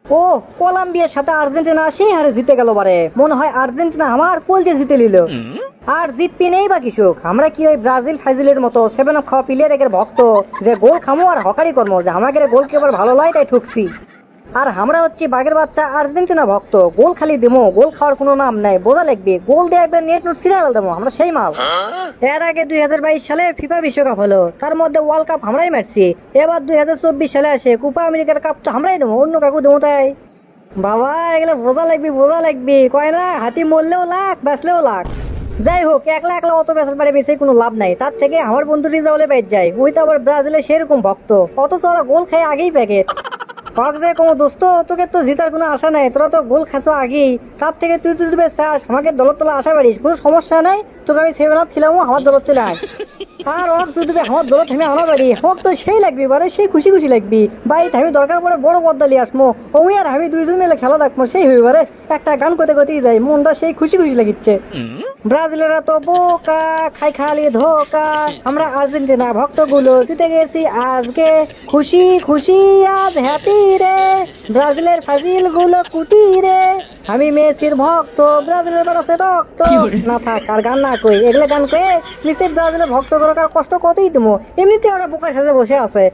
ও, কলম্বিয়ার সাথে আর্জেন্টিনা সেই হারে জিতে গেল বারে। মনে হয় আর্জেন্টিনা আমার কোলকে জিতে নিল। আর জিতবি নেই বা কৃষক, আমরা কি ওই ব্রাজিল ফাইজিলের মতো 7 আপ খাওয়া প্লেয়ার এর ভক্ত যে গোল খামো আর হকারি কর্ম যে আমাকে গোল কেবার ভালো লাগে তাই ঠুকছি। আর আমরা হচ্ছে বাঘের বাচ্চা আর্জেন্টিনা ভক্ত, গোল খালি দেবো, গোল খাওয়ার কোনো নাম নাই, বোঝা লাগবে। গোল দিয়ে একবার নেট নোট সিরিয়াল দেবো, আমরা সেই মাল। এর আগে 2022 সালে ফিফা বিশ্বকাপ হলো, তার মধ্যে ওয়ার্ল্ড কাপ আমরাই মারছি। এবার 2024 সালে আসে কোপা আমেরিকার কাপ তো আমরাই দেবো, অন্য কাকু দেবো তাই। বাবা এগুলো বোঝা লাগবে, বোঝা লাগবে, কয় না হাতি মরলেও লাখ বেচলেও লাখ। যাই হোক, একলা একলা অত বেচার পারে বেশি কোনো লাভ নাই, তার থেকে আমার বন্ধু রিজাউলে বেচ যায়, ওই তো আবার ব্রাজিলের সেরকম ভক্ত, অথচ ওরা গোল খায় আগেই প্যাকেট। হক যে কোনো দোস্ত, তোকে তো জিতার কোনো আশা নাই, তোরা তো গোল খাসো আগেই, তার থেকে তুই তুই চাস আমাকে দলত তোলা আশা পারিস, কোনো সমস্যা নাই, তোকে আমি 7 আপ খেলামো, আমার দলত চলে আয়। আর হক যদি আমার দলত আমি আনা পারি, হক তো সেই লাগবি বারে, সেই খুশি খুশি লাগবি ভাই। আমি দরকার পড়ে বড় পদ্মা লিয়ে আসমো, ওই আর আমি দুইজন মিলে খেলা দেখবো, সেই হইবে বারে। একটা গান করতে করতেই যাই, মনটা সেই খুশি খুশি লাগিচ্ছে। ব্রাজিলেরা তো বোকা, খাই খালি ধোকা, আমরা আর্জেন্টিনা ভক্ত গুলো জিতে গেছি আজকে, খুশি খুশি আজ হ্যাপি রে, ব্রাজিলের ফাজিল গুলো কুটি রে, আমি মেসির ভক্ত, ব্রাজিলের বেড়াছে রক্ত। না থাক, আর গান না কই, এগুলো গান কয়ে নিশ্চয় ব্রাজিলের ভক্ত করে কার কষ্ট কতই দেবো, এমনিতে ওরা বোকার সাথে বসে আছে,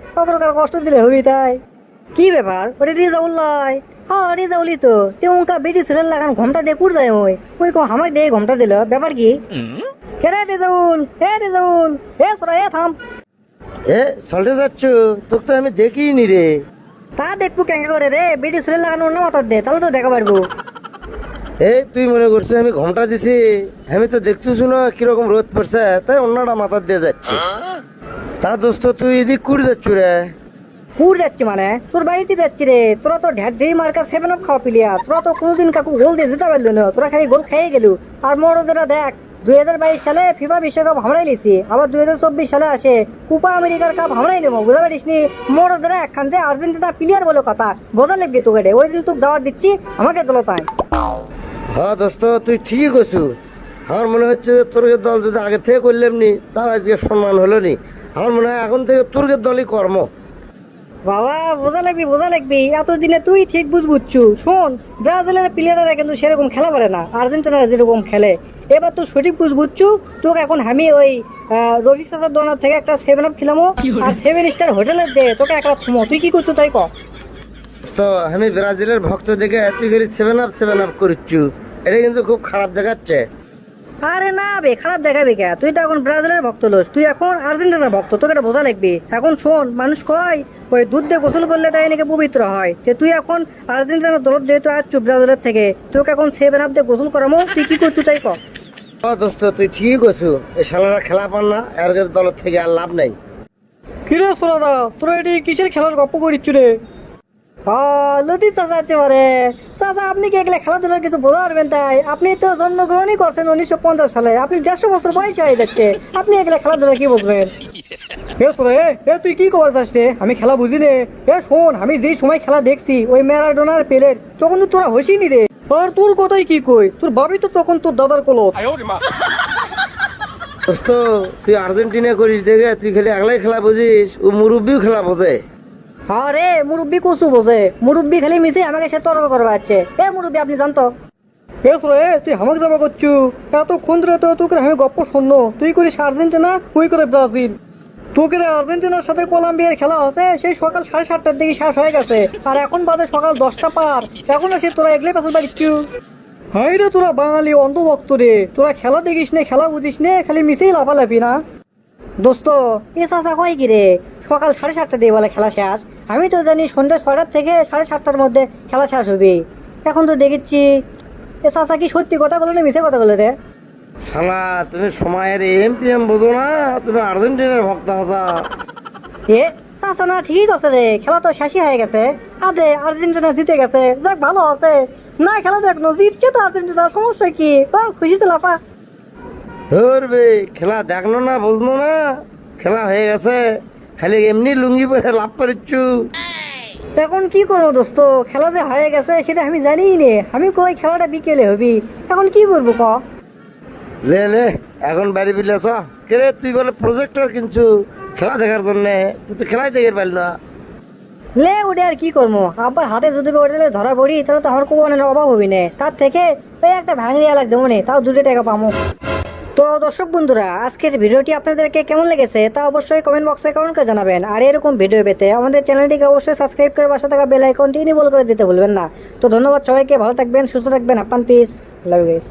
কার কষ্ট দিলে হবি তাই। কি ব্যাপার, ওটা রিজাউল লয়? হ্যাঁ রিজাউলি তো, তেমনকা বেটি ছেলের লাগান ঘমটা দিয়ে কুড় যায়, ওই কো আমাকে দিয়ে ঘমটা দিল, ব্যাপার কি? কেরে রিজাউল, হে রিজাউল, হে সোরা, হে থাম। এ চলতে যাচ্ছ, তোকে তো আমি দেখিনি রে। তা দেখবো কেঙ্কা করে রে, বেটি ছেলের লাগান অন্য মাথার দে, তাহলে তো দেখা পারবো। এই তুই মনে করছিস আমি ঘমটা দিছি? আমি তো দেখতেছি না কিরকম রোদ পড়ছে, তাই অন্যটা মাথার দিয়ে যাচ্ছে। তা দোস্ত তুই এদিক কুড়ি যাচ্ছ রে? কুড় যাচ্ছি মানে তোর বাড়িতে যাচ্ছি রে, তোরা তো ঢের মার্কা 7 আপ খাওয়া প্লেয়ার, তোরা তো কোনোদিন কাকু গোল দিয়ে জিতে পারলো না, তোরা খালি গোল খেয়ে গেলু। আর মরদেরা দেখ, 2022 সালে ফিফা বিশ্বকাপ আমরাই লিছি, আবার 2024 সালে আসে কোপা আমেরিকার কাপ আমরাই নেবো, বুঝতে পারিস নি? মরদেরা একখান থেকে আর্জেন্টিনা প্লেয়ার বলে কথা, বোঝা লাগবে তোকে রে, ওই দিন তোকে দাওয়াত দিচ্ছি, আমাকে দল তাই। হ্যাঁ দোস্ত তুই ঠিকই কছু। আমার মনে হচ্ছে যে তোর দল যদি আগে থেকে করলাম নি, তাও আজকে সম্মান হলো নি। আমার মনে হয় এখন থেকে তোর দলই কর্ম। বাবা বোঝা লাগবি, বোঝা লাগবি, এতদিনে তুই ঠিক বুঝছু। শোন, ব্রাজিলের প্লেয়াররা কিন্তু সেরকম খেলা পারে না আর্জেন্টিনারা যেরকম খেলে, এবার তো সঠিক বুঝছু। তোকে এখন আমি ওই রবিক চাচার দোকান থেকে একটা 7 আপ খেলামো, আর 7 স্টার হোটেলের দে তোকে একটা থমো, তুই কি করছো তাই ক। তো আমি ব্রাজিলের ভক্ত দেখে তুই খালি 7 আপ করছু, এটা কিন্তু খুব খারাপ দেখাচ্ছে। আরে না বে, খারাপ দেখাবি কে? তুই তো এখন ব্রাজিলের ভক্ত লোস, তুই এখন আর্জেন্টিনার ভক্ত, তোকে এটা বোঝা লাগবে। এখন শোন, মানুষ কয় ওই দুধ দিয়ে গোসল করলে তাই নাকি পবিত্র হয়, যে তুই এখন আর্জেন্টিনার দলত যেহেতু আসছু ব্রাজিলের থেকে, তোকে এখন 7 আপ দিয়ে গোসল করামো, তুই কি করছু তাই ক। ও দোস্ত তুই ঠিকই কছু, এই শালারা খেলা পান না, এর দলের থেকে আর লাভ নাই। কিরে সোনাদা, তোরা এটি কিসের খেলার গপ্প করিচ্ছু রে? লতিফ চাচা আছে পারে। চাচা আপনি কি এগুলো খেলাধুলার কিছু বোঝা পারবেন তাই? আপনি তো জন্মগ্রহণই করছেন 1950 সালে, আপনি 150 বছর বয়স হয়ে যাচ্ছে, আপনি এগুলো খেলাধুলা কি বুঝবেন? তুই কি খবর চাস রে? আমি খেলা বুঝি নে। শোন, আমি যেই সময় খেলা দেখছি ওই ম্যারাডোনার পেলের, তখন তো তোরা হসিনি রে। আর তোর কথাই কি কই, তোর ভাবি তো তখন তোর দাদার কোলো। দোস্ত তুই আর্জেন্টিনা করিস দেখে তুই খালি একলাই খেলা বুঝিস, ও মুরব্বিও খেলা বোঝে। আরে মুরব্বি কসু বোঝে, মুরব্বি খালি মিশে আমাকে সে তর্ক করবা যাচ্ছে। মুরব্বি আপনি জানতো? তুই আমাকে জমা করছু, এতক্ষণ ধরে তো তোকে আমি গপ্প শুনলো, তুই করিস আর্জেন্টিনা, ওই করে ব্রাজিল। তোকে আর্জেন্টিনার সাথে কলম্বিয়ার খেলা হচ্ছে, সেই সকাল 7:30টার দিকে শেষ হয়ে গেছে, আর এখন বাজে সকাল 10টা পার, এখন এসে তোরা এগলে পেছল পারিচ্ছু। হাই রে তোরা বাঙালি অন্ধভক্ত রে, তোরা খেলা দেখিস নে, খেলা বুঝিস নে, খালি মিশেই লাফালাফি না। দোস্ত এ চাচা কয় কি রে, সকাল 7:30টা দিয়ে বলে খেলা শেষ? আমি তো জানি সন্ধ্যা 6টার থেকে 7:30টার মধ্যে খেলা শেষ হবে, এখন তো দেখেছি। এ চাচা কি সত্যি কথা বলে না মিছে কথা বলে রে? শালা তুমি সময়ের এম বোঝো না, তুমি আর্জেন্টিনার ভক্ত হসা। এ চাচা না ঠিক আছে রে, খেলা তো শেষই হয়ে গেছে, আদে আর্জেন্টিনা জিতে গেছে, যাক ভালো আছে। না খেলা দেখনো, জিতছে তো আর্জেন্টিনা, সমস্যা কি? খুশিতে লাফা। ধরবে খেলা দেখলো না, বুঝলো না, খেলা হয়ে গেছে, খালি এমনি লুঙ্গি পরে লাভ করিচ্ছু। এখন কি করবো দোস্ত, খেলা যে হয়ে গেছে সেটা আমি জানিই নে, আমি কই খেলাটা বিকেলে হবি, এখন কি করবো ক। লে লে এখন বাড়ি বিলেছ কে রে? তুই বলে প্রজেক্টর কিনছু খেলা দেখার জন্য, তুই তো খেলাই দেখে পারল না। লে ওটা আর কি করবো, আবার হাতে যদি ওটা ধরা পড়ি তাহলে তো আমার কোপানের অভাব হবি না, তার থেকে ওই একটা ভাঙড়িয়া লাগবে মনে, তাও 2 টাকা পাবো। তো দর্শক বন্ধুরা, আজকের ভিডিওটি আপনাদেরকে কেমন লেগেছে তা অবশ্যই কমেন্ট বক্সে কমেন্ট করে জানাবেন। আর এরকম ভিডিও পেতে আমাদের চ্যানেলটিকে অবশ্যই সাবস্ক্রাইব করে পাশে থাকা বেল আইকনটি ইনেবল করে দিতে ভুলবেন না। তো ধন্যবাদ সবাইকে, ভালো থাকবেন, সুস্থ থাকবেন, আপান পিস, লাভ ইউ গাইস।